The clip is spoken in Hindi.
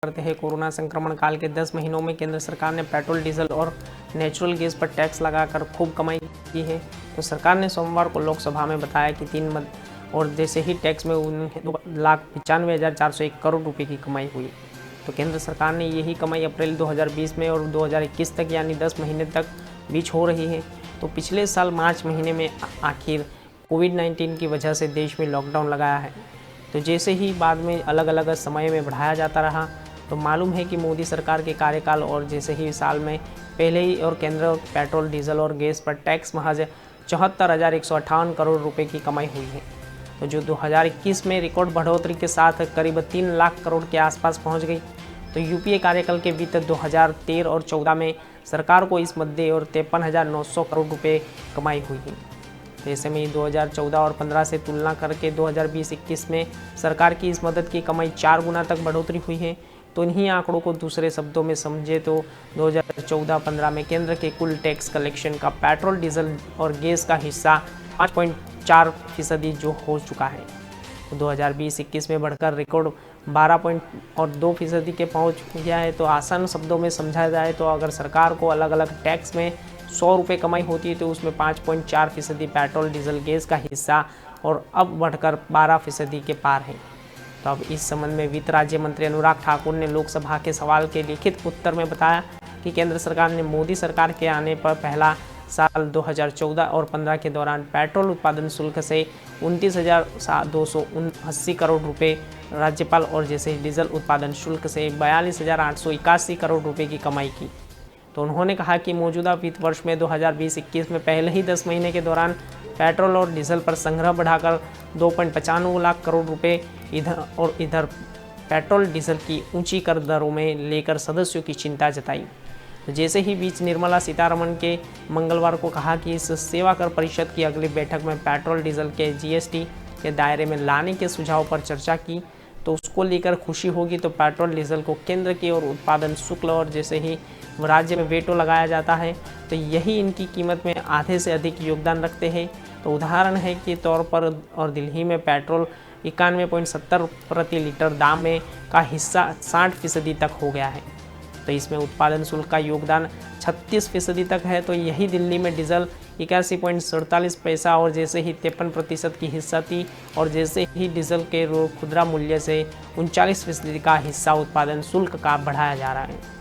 करते हैं। कोरोना संक्रमण काल के 10 महीनों में केंद्र सरकार ने पेट्रोल, डीजल और नेचुरल गैस पर टैक्स लगाकर खूब कमाई की है। तो सरकार ने सोमवार को लोकसभा में बताया कि 3 मद और जैसे ही टैक्स में 2,95,401 करोड़ रुपए की कमाई हुई। तो केंद्र सरकार ने यही कमाई अप्रैल 2020 में और 2021 तक यानी 10 महीने तक बीच हो रही है। तो पिछले साल मार्च महीने में आखिर कोविड-19 की वजह से देश में लॉकडाउन लगाया है। तो जैसे ही बाद में अलग अलग समय में बढ़ाया जाता रहा, तो मालूम है कि मोदी सरकार के कार्यकाल और जैसे ही साल में पहले ही और केंद्र पेट्रोल, डीजल और गैस पर टैक्स महज 74,158 करोड़ रुपए की कमाई हुई है। तो जो 2021 में रिकॉर्ड बढ़ोतरी के साथ करीब 3 लाख करोड़ के आसपास पहुंच गई। तो यूपीए कार्यकाल के वित्त 2013 और 14 में सरकार को इस मध्य और 53,900 करोड़ रुपए कमाई हुई है। तो ऐसे में 2014 और 15 से तुलना करके 2020-21 में सरकार की इस मदद की कमाई 4 गुना तक बढ़ोतरी हुई है। तो इन्हीं आंकड़ों को दूसरे शब्दों में समझे तो 2014-15 में केंद्र के कुल टैक्स कलेक्शन का पेट्रोल, डीजल और गैस का हिस्सा 5.4% जो हो चुका है। तो 2020-21 में बढ़कर रिकॉर्ड 12.2% के पहुंच गया है। तो आसान शब्दों में समझा जाए तो अगर सरकार को अलग अलग टैक्स में 100 रुपये कमाई होती है तो उसमें 5.4% पेट्रोल, डीजल, गैस का हिस्सा और अब बढ़कर 12% के पार है। तो अब इस संबंध में वित्त राज्य मंत्री अनुराग ठाकुर ने लोकसभा के सवाल के लिखित उत्तर में बताया कि केंद्र सरकार ने मोदी सरकार के आने पर पहला साल 2014 और 15 के दौरान पेट्रोल उत्पादन शुल्क से 29,279 करोड़ रुपए, राज्यपाल और जैसे डीजल उत्पादन शुल्क से 42,881 करोड़ रुपए की कमाई की। तो उन्होंने कहा कि मौजूदा वित्त वर्ष में 2020-21 में पहले ही 10 महीने के दौरान पेट्रोल और डीजल पर संग्रह बढ़ाकर 2.95 लाख करोड़ रुपए इधर पेट्रोल डीजल की ऊंची कर दरों में लेकर सदस्यों की चिंता जताई। तो जैसे ही वित्त निर्मला सीतारमण के मंगलवार को कहा कि इस सेवा कर परिषद की अगली बैठक में पेट्रोल डीजल के जीएसटी के दायरे में लाने के सुझाव पर चर्चा की, तो उसको लेकर खुशी होगी। तो पेट्रोल डीजल को केंद्र की ओर उत्पादन शुल्क और जैसे ही राज्य में वेटो लगाया जाता है तो यही इनकी कीमत में आधे से अधिक योगदान रखते हैं। तो उदाहरण है कि तौर पर और दिल्ली में पेट्रोल 91.70 प्रति लीटर दाम में का हिस्सा 60% तक हो गया है। तो इसमें उत्पादन शुल्क का योगदान 36% तक है। तो यही दिल्ली में डीजल 81.47 पैसा और जैसे ही 53% की हिस्सा थी और जैसे ही डीजल के खुदरा मूल्य से 39% का हिस्सा उत्पादन शुल्क का बढ़ाया जा रहा है।